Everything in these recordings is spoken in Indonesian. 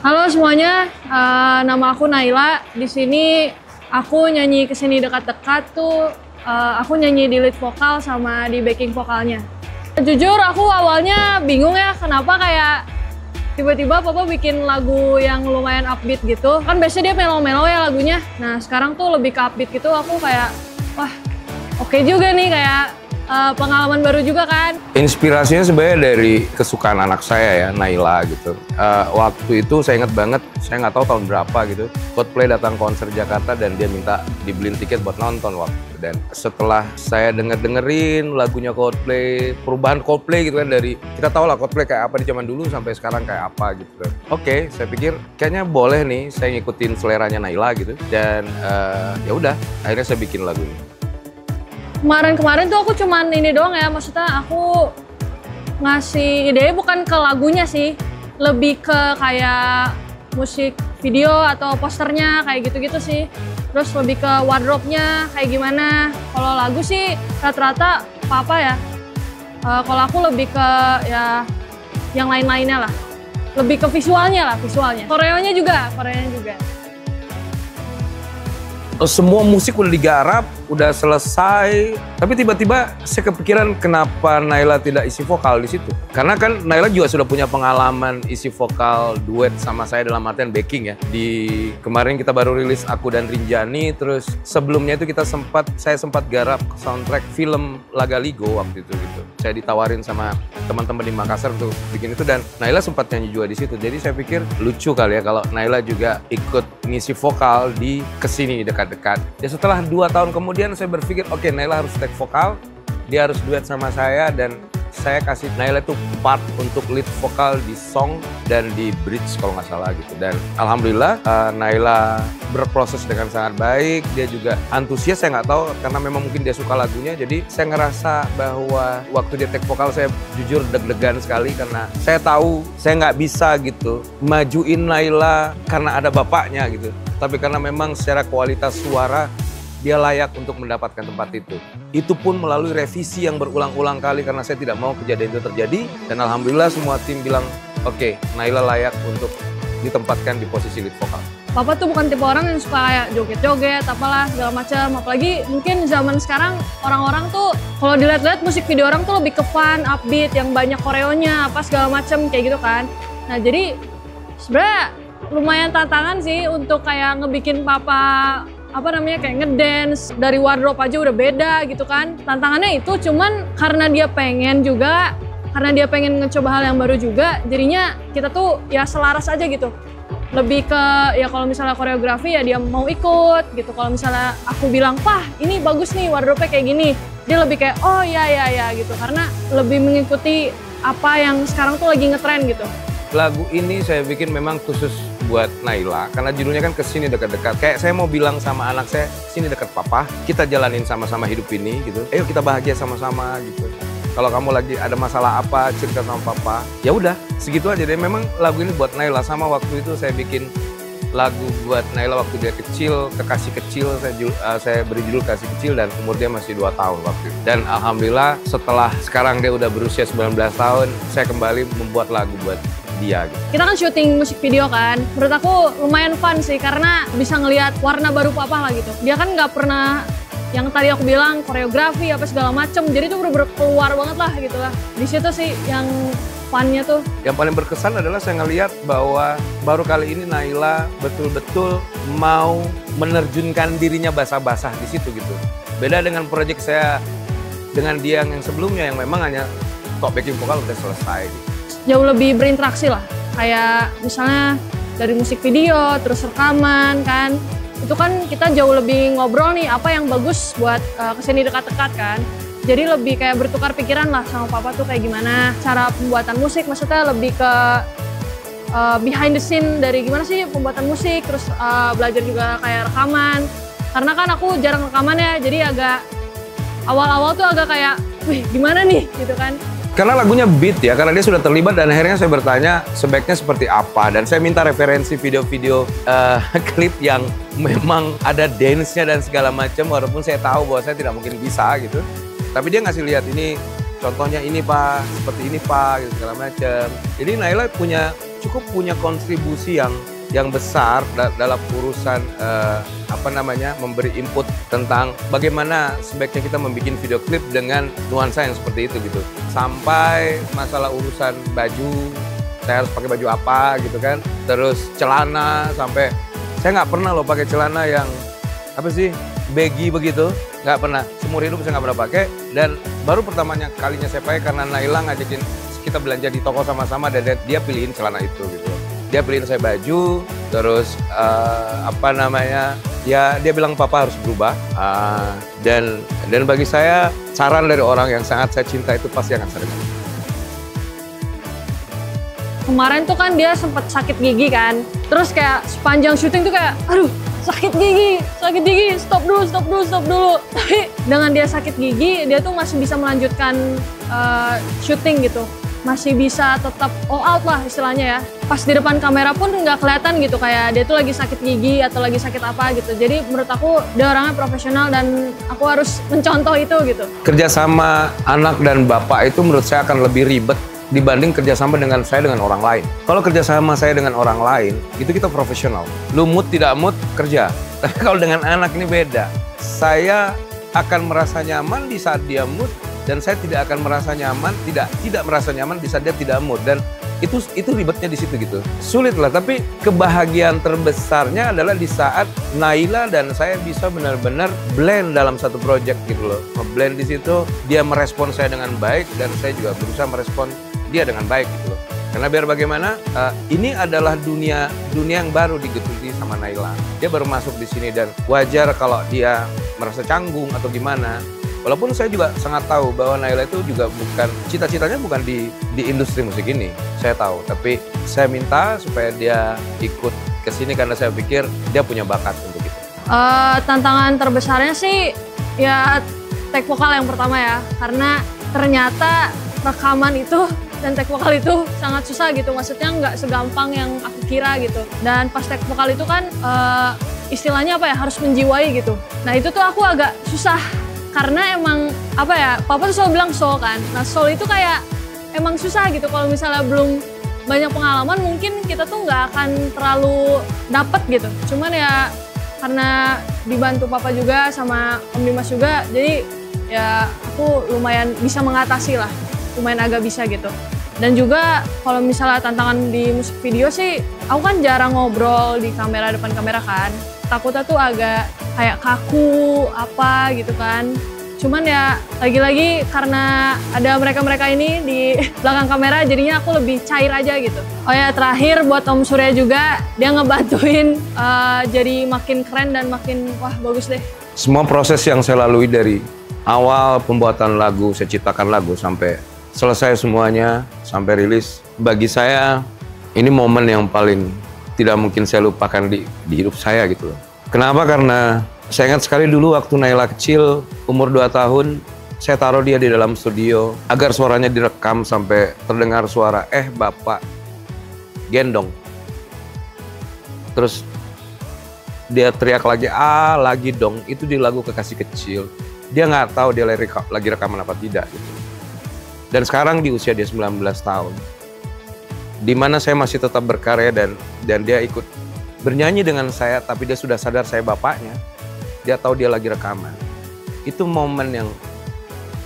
Halo semuanya, nama aku Naila. Di sini aku nyanyi kesini dekat-dekat tuh, aku nyanyi di lead vokal sama di backing vokalnya. Jujur aku awalnya bingung ya, kenapa kayak tiba-tiba Papa bikin lagu yang lumayan upbeat gitu. Kan biasanya dia melo-melo ya lagunya. Nah sekarang tuh lebih ke upbeat gitu, aku kayak, wah oke juga nih kayak pengalaman baru juga kan. Inspirasinya sebenarnya dari kesukaan anak saya ya, Naila gitu. Waktu itu saya ingat banget, saya nggak tahu tahun berapa gitu, Coldplay datang konser Jakarta dan dia minta dibeliin tiket buat nonton waktu itu. Dan setelah saya dengerin lagunya Coldplay, perubahan Coldplay gitu kan, dari kita tahu lah Coldplay kayak apa di zaman dulu sampai sekarang kayak apa gitu. Oke, saya pikir kayaknya boleh nih saya ngikutin seleranya Naila gitu. Dan ya udah, akhirnya saya bikin lagu ini. Kemarin tuh aku cuman ini doang ya, maksudnya aku ngasih ide bukan ke lagunya sih, lebih ke kayak musik video atau posternya kayak gitu-gitu sih. Terus lebih ke wardrobe-nya kayak gimana. Kalau lagu sih rata-rata apa ya. Kalau aku lebih ke ya yang lain-lainnya lah. Lebih ke visualnya lah, visualnya. Koreonya juga. Semua musik udah digarap, udah selesai, tapi tiba-tiba saya kepikiran kenapa Naila tidak isi vokal di situ. Karena kan Naila juga sudah punya pengalaman isi vokal duet sama saya dalam artian backing ya. Kemarin kita baru rilis Aku dan Rinjani, terus sebelumnya itu saya sempat garap soundtrack film Laga Ligo waktu itu gitu. Saya ditawarin sama teman-teman di Makassar untuk bikin itu dan Naila sempat nyanyi juga di situ. Jadi saya pikir lucu kali ya kalau Naila juga ikut ngisi vokal di Kesini Dekat-Dekat. Ya setelah 2 tahun kemudian saya berpikir oke, Naila harus take vokal, dia harus duet sama saya dan saya kasih Naila itu part untuk lead vokal di song dan di bridge kalau nggak salah gitu. Dan alhamdulillah Naila berproses dengan sangat baik, dia juga antusias, saya nggak tahu karena memang mungkin dia suka lagunya. Jadi saya ngerasa bahwa waktu dia take vokal saya jujur deg-degan sekali karena saya tahu saya nggak bisa gitu majuin Naila karena ada bapaknya gitu. Tapi karena memang secara kualitas suara dia layak untuk mendapatkan tempat itu. Itu pun melalui revisi yang berulang-ulang kali karena saya tidak mau kejadian itu terjadi. Dan alhamdulillah semua tim bilang, oke, Naila layak untuk ditempatkan di posisi lead vokal. Papa tuh bukan tipe orang yang suka kayak joget-joget, apalah segala macam. Apalagi mungkin zaman sekarang orang-orang tuh kalau dilihat-lihat musik video orang tuh lebih ke fun, upbeat, yang banyak koreonya, apa segala macam kayak gitu kan. Nah jadi sebenarnya lumayan tantangan sih untuk kayak ngebikin Papa kayak ngedance, dari wardrobe aja udah beda gitu kan. Tantangannya itu cuman karena dia pengen ngecoba hal yang baru juga, jadinya kita tuh ya selaras aja gitu. Lebih ke ya kalau misalnya koreografi ya dia mau ikut gitu. Kalau misalnya aku bilang, "Pah, ini bagus nih wardrobe-nya kayak gini." Dia lebih kayak, "Oh ya gitu." Karena lebih mengikuti apa yang sekarang tuh lagi ngetren gitu. Lagu ini saya bikin memang khusus buat Naila karena judulnya kan Kesini Dekat-Dekat. Kayak saya mau bilang sama anak saya, sini dekat papa, kita jalanin sama-sama hidup ini gitu. Ayo kita bahagia sama-sama gitu. Kalau kamu lagi ada masalah apa, cerita sama papa. Ya udah, segitu aja deh. Memang lagu ini buat Naila. Sama waktu itu saya bikin lagu buat Naila waktu dia kecil, Kekasih Kecil, saya beri judul Kasih Kecil dan umur dia masih 2 tahun waktu itu. Dan alhamdulillah setelah sekarang dia udah berusia 19 tahun, saya kembali membuat lagu buat dia gitu. Kita kan syuting musik video kan, menurut aku lumayan fun sih karena bisa ngelihat warna baru Papa lah gitu. Dia kan nggak pernah yang tadi aku bilang koreografi apa segala macem, jadi tuh bener-bener keluar banget lah gitu lah. Di situ sih yang funnya tuh. Yang paling berkesan adalah saya ngelihat bahwa baru kali ini Naila betul-betul mau menerjunkan dirinya basah-basah di situ gitu. Beda dengan proyek saya dengan dia yang sebelumnya yang memang hanya top backing vokal udah selesai gitu. Jauh lebih berinteraksi lah, kayak misalnya dari musik video, terus rekaman kan, itu kan kita jauh lebih ngobrol nih apa yang bagus buat Kesini Dekat-Dekat kan. Jadi lebih kayak bertukar pikiran lah sama Papa tuh kayak gimana cara pembuatan musik, maksudnya lebih ke behind the scene dari gimana sih pembuatan musik, terus belajar juga kayak rekaman. Karena kan aku jarang rekaman ya, jadi agak awal-awal tuh agak kayak, wih gimana nih gitu kan. Karena lagunya beat ya, karena dia sudah terlibat dan akhirnya saya bertanya sebaiknya seperti apa. Dan saya minta referensi video-video klip yang memang ada dance-nya dan segala macam. Walaupun saya tahu bahwa saya tidak mungkin bisa gitu. Tapi dia ngasih lihat ini, contohnya ini Pak, seperti ini Pak, gitu, segala macam. Jadi Naila punya cukup punya kontribusi yang besar dalam urusan memberi input tentang bagaimana sebaiknya kita membuat video klip dengan nuansa yang seperti itu gitu. Sampai masalah urusan baju, saya harus pakai baju apa gitu kan. Terus celana, sampai saya nggak pernah loh pakai celana yang baggy begitu, nggak pernah. Seumur hidup saya nggak pernah pakai. Dan baru pertamanya kalinya saya pakai karena Naila ngajakin kita belanja di toko sama-sama dan dia pilihin celana itu gitu. Dia pilihin saya baju, terus ya dia bilang papa harus berubah. Dan bagi saya saran dari orang yang sangat saya cinta itu pasti akan saya dengar. Kemarin tuh kan dia sempat sakit gigi kan, terus kayak sepanjang syuting tuh kayak, aduh sakit gigi, stop dulu. Tapi dengan dia sakit gigi, dia tuh masih bisa melanjutkan syuting gitu. Masih bisa tetap all out lah istilahnya ya. Pas di depan kamera pun nggak kelihatan gitu, kayak dia tuh lagi sakit gigi atau lagi sakit apa gitu. Jadi menurut aku dia orangnya profesional dan aku harus mencontoh itu gitu. Kerjasama anak dan bapak itu menurut saya akan lebih ribet dibanding kerjasama dengan saya dengan orang lain. Kalau kerjasama saya dengan orang lain, itu kita profesional. Lu mood tidak mood, kerja. Tapi kalau dengan anak ini beda. Saya akan merasa nyaman di saat dia mood, dan saya tidak akan merasa nyaman, tidak merasa nyaman di saat dia tidak mood. Dan itu ribetnya di situ gitu. Sulit lah, tapi kebahagiaan terbesarnya adalah di saat Naila dan saya bisa benar-benar blend dalam satu project gitu loh. Blend di situ, dia merespon saya dengan baik dan saya juga berusaha merespon dia dengan baik gitu loh. Karena biar bagaimana, ini adalah dunia yang baru digeluti sama Naila. Dia baru masuk di sini dan wajar kalau dia merasa canggung atau gimana. Walaupun saya juga sangat tahu bahwa Naila itu juga bukan, cita-citanya bukan di industri musik ini. Saya tahu, tapi saya minta supaya dia ikut ke sini karena saya pikir dia punya bakat untuk itu. Tantangan terbesarnya sih ya take vokal yang pertama ya. Karena ternyata rekaman itu dan take vokal itu sangat susah gitu. Maksudnya nggak segampang yang aku kira gitu. Dan pas take vokal itu kan istilahnya harus menjiwai gitu. Nah itu tuh aku agak susah. Karena emang papa tuh selalu bilang soul kan. Nah soul itu kayak emang susah gitu. Kalau misalnya belum banyak pengalaman mungkin kita tuh nggak akan terlalu dapet gitu. Cuman ya karena dibantu papa juga sama Om Dimas juga, jadi ya aku lumayan bisa mengatasi lah. Lumayan agak bisa gitu. Dan juga kalau misalnya tantangan di musik video sih, aku kan jarang ngobrol di depan kamera kan. Takutnya tuh agak kayak kaku apa gitu kan. Cuman ya lagi-lagi karena ada mereka-mereka ini di belakang kamera, jadinya aku lebih cair aja gitu. Oh ya terakhir buat Om Surya juga, dia ngebantuin jadi makin keren dan makin wah bagus deh. Semua proses yang saya lalui dari awal pembuatan lagu, saya ciptakan lagu sampai selesai semuanya, sampai rilis. Bagi saya ini momen yang paling tidak mungkin saya lupakan di hidup saya gitu loh. Kenapa? Karena saya ingat sekali dulu waktu Naila kecil, umur 2 tahun, saya taruh dia di dalam studio agar suaranya direkam sampai terdengar suara, bapak gendong. Terus dia teriak lagi, lagi dong, itu di lagu Kekasih Kecil. Dia nggak tahu dia lagi rekaman apa tidak gitu. Dan sekarang di usia dia 19 tahun, di mana saya masih tetap berkarya dan dia ikut bernyanyi dengan saya, tapi dia sudah sadar saya bapaknya. Dia tahu dia lagi rekaman. Itu momen yang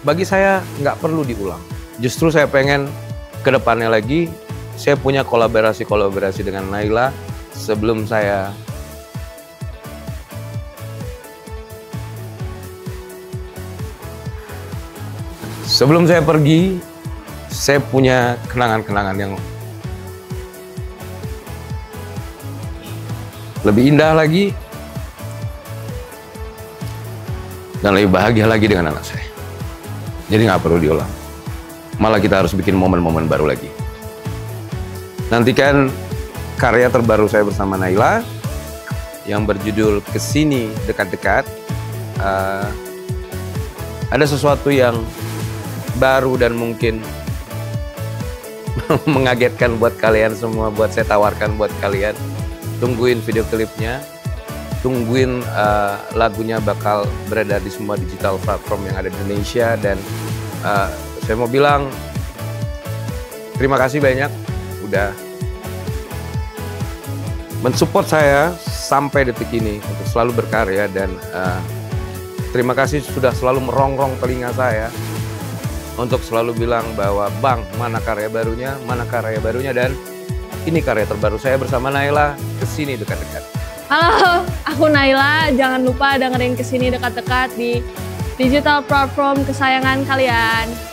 bagi saya nggak perlu diulang. Justru saya pengen ke depannya lagi, saya punya kolaborasi dengan Naila sebelum saya pergi, saya punya kenangan-kenangan yang lebih indah lagi dan lebih bahagia lagi dengan anak saya. Jadi nggak perlu diulang. Malah kita harus bikin momen-momen baru lagi. Nantikan karya terbaru saya bersama Naila yang berjudul Kesini Dekat-Dekat. Ada sesuatu yang baru dan mungkin mengagetkan buat kalian semua, buat saya tawarkan buat kalian. Tungguin video klipnya, tungguin lagunya bakal beredar di semua digital platform yang ada di Indonesia. Dan saya mau bilang terima kasih banyak udah mensupport saya sampai detik ini untuk selalu berkarya dan terima kasih sudah selalu merongrong telinga saya untuk selalu bilang bahwa Bang, mana karya barunya, dan ini karya terbaru saya bersama Naila, Kesini Dekat-Dekat. Halo, aku Naila, jangan lupa dengerin Kesini Dekat-Dekat di digital platform kesayangan kalian.